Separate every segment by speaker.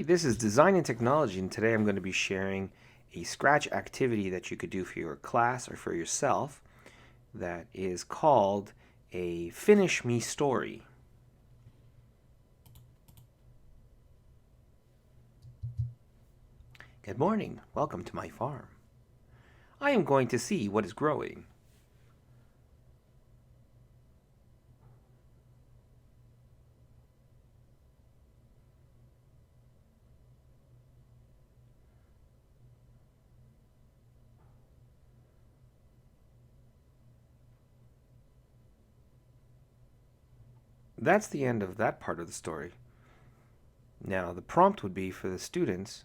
Speaker 1: this is Design and Technology, and today I'm going to be sharing a Scratch activity that you could do for your class or for yourself that is called a Finish Me Story. Good morning. Welcome to my farm. I am going to see what is growing. That's the end of that part of the story. Now, the prompt would be for the students,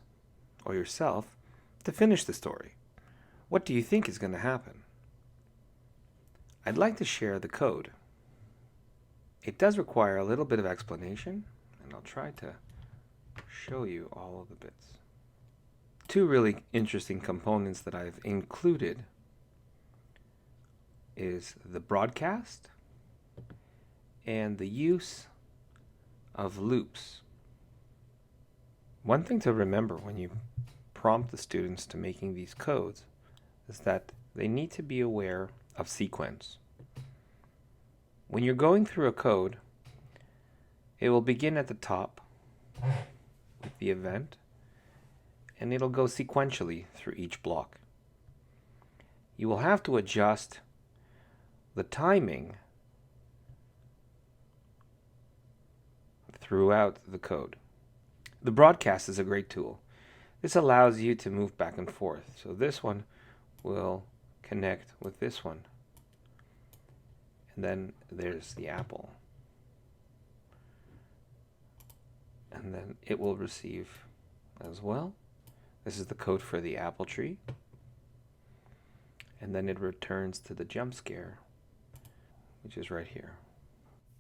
Speaker 1: or yourself, to finish the story. What do you think is going to happen? I'd like to share the code. It does require a little bit of explanation, and I'll try to show you all of the bits. Two really interesting components that I've included is the broadcast and the use of loops. One thing to remember when you prompt the students to making these codes is that they need to be aware of sequence. When you're going through a code, it will begin at the top with the event, and it'll go sequentially through each block. You will have to adjust the timing throughout the code. The broadcast is a great tool. This allows you to move back and forth. So this one will connect with this one. And then there's the apple. And then it will receive as well. This is the code for the apple tree. And then it returns to the jump scare, which is right here.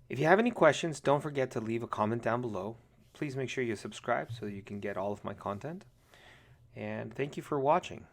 Speaker 1: If you have any questions, don't forget to leave a comment down below. Please make sure you subscribe so you can get all of my content. And thank you for watching.